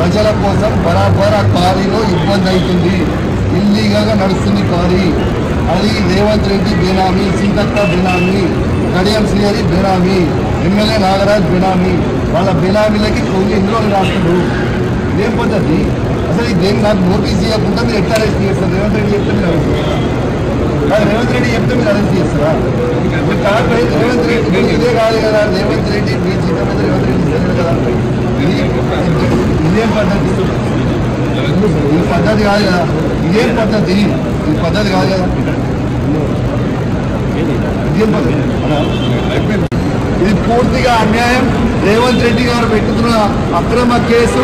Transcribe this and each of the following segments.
ప్రజల కోసం బరాబర్ ఆ క్వారీలో ఇబ్బంది అవుతుంది, ఇల్లీగల్గా నడుస్తుంది క్వారీ. అది రేవంత్ రెడ్డి బేనామీ, సీతక్క బేనామీ, కడియం శ్రీహరి బేనామీ, ఎమ్మెల్యే నాగరాజ్ బేనామీ. వాళ్ళ బేనామీలకి కొన్ని ఇందులో రాస్తారు. ఇదేం పద్ధతి అసలు? ఇదేం నాకు నోటీస్ ఇవ్వకుండా మీరు ఎట్లా అరెస్ట్ చేస్తారు? రేవంత్ రెడ్డి చెప్తే మీరు అరెస్ట్ చేస్తారా? రేవంత్ రెడ్డి చెప్తే మీరు అరెస్ట్ చేస్తారా? రేవంత్ రెడ్డి ఇదే కాదు కదా, రేవంత్ రెడ్డి మీ జీతం మీద రేవంత్ రెడ్డి ఇస్తారు కదా. ఇదేం పద్ధతి? ఈ పద్ధతి కాదు కదా, ఇదేం పద్ధతి? ఈ పద్ధతి కాదు కదా, ఇదేం పద్ధతి? ఇది పూర్తిగా అన్యాయం. రేవంత్ రెడ్డి గారు పెట్టుతున్న అక్రమ కేసు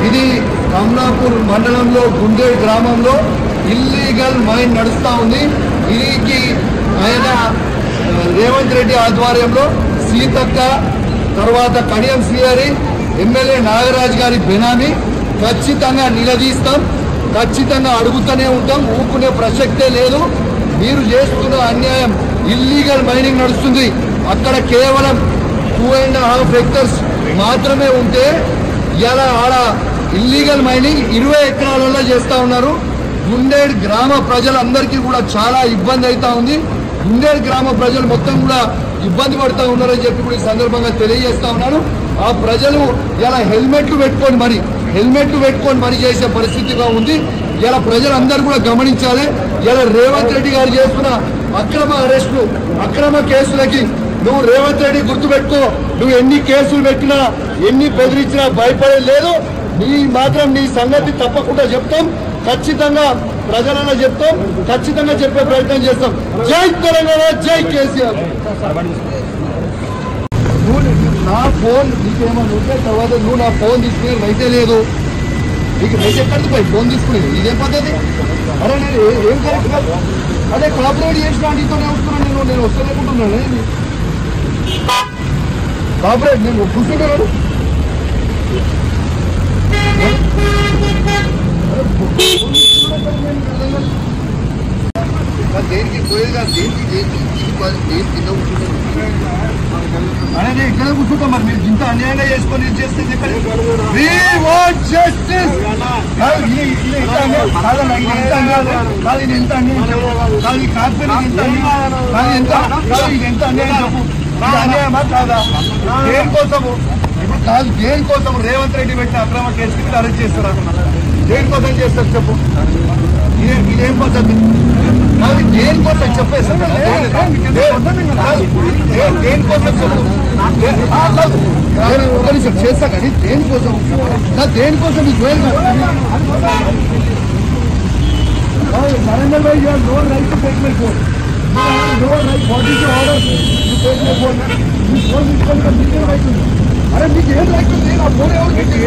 ఇది. కమలాపూర్ మండలంలో గుండేడ్ గ్రామంలో ఇల్లీగల్ మైన్ నడుస్తూ ఉంది. దీనికి ఆయన రేవంత్ రెడ్డి ఆధ్వర్యంలో సీతక్క, తర్వాత కడియం శ్రీహరి, ఎమ్మెల్యే నాగరాజ్ గారి బెనామీ. ఖచ్చితంగా నిలదీస్తాం, ఖచ్చితంగా అడుగుతూనే ఉంటాం, ఊరుకునే ప్రసక్తే లేదు. మీరు చేస్తున్న అన్యాయం. ఇల్లీగల్ మైనింగ్ నడుస్తుంది అక్కడ, కేవలం 2.5 ఎకర్స్ మాత్రమే ఉంటే ఇలా ఆడ ఇల్లీగల్ మైనింగ్ 20 ఎకరాలలో చేస్తూ ఉన్నారు. గుండేడ్ గ్రామ ప్రజలందరికీ కూడా చాలా ఇబ్బంది అవుతా ఉంది. గుండేడ్ గ్రామ ప్రజలు మొత్తం కూడా ఇబ్బంది పడుతూ ఉన్నారని చెప్పి కూడా ఈ సందర్భంగా తెలియజేస్తా ఉన్నాను. ఆ ప్రజలు ఇలా హెల్మెట్లు పెట్టుకొని మరి చేసే పరిస్థితిగా ఉంది. ఇలా ప్రజలందరూ కూడా గమనించాలి. ఇలా రేవంత్ రెడ్డి గారు చేస్తున్న అక్రమ అరెస్టులు, అక్రమ కేసులకి నువ్వు రేవంత్ రెడ్డి గుర్తుపెట్టుకో, నువ్వు ఎన్ని కేసులు పెట్టినా, ఎన్ని బెదిరించినా భయపడేది లేదు. నీ సంగతి తప్పకుండా చెప్తాం, ఖచ్చితంగా ప్రజలలో చెప్తాం, ఖచ్చితంగా చెప్పే ప్రయత్నం చేస్తాం. జై తెలంగాణ, జై కేసీఆర్. నా ఫోన్ నీకేమన్నా ఉంటే తర్వాత నువ్వు నా ఫోన్ తీసుకునే రైతే లేదు. నీకు రైతు ఎక్కడికి పోయి ఫోన్ తీసుకునేది? ఇదేం పద్ధతి? అరే నేను ఏం కరెక్ట్ కాదు. అదే కాపరేట్ చేసిన నీతోనే వస్తున్నాను, నేను వస్తానుకుంటున్నాను. కాపరేట్ నేను కూర్చుంటున్నాను. దేనికి పోయేది కాదు, దేనికి కింద కూర్చుంటాను అనేది ఇక్కడే కూర్చుంటాం. మరి మీరు ఇంత అన్యాయంగా చేసుకొని చేస్తే ఎంత అన్యాయమా కాదా? దేనికోసము ఇప్పుడు కాదు, దేనికోసం రేవంత్ రెడ్డి పెట్టిన అక్రమ కేసుకి అరెస్ట్ చేస్తారా? దేనికోసం చేస్తారు చెప్పు? ఇదేం పద్ధతి? కాదు దేనికోసం చెప్పేసి దేనికోసం చెప్పు. ఒక నిమిషం చేస్తా కానీ దేనికోసం? దేనికోసం ఈ జోయల్ నరేందర్ భాయ్, you know right to take my phone. No right, what is your order to take my phone? మీ ఫోన్ తీసుకొని రైట్ ఉంది. అరే మీకు ఏం రైట్ ఉంది? నా ఫోన్ ఎవరికి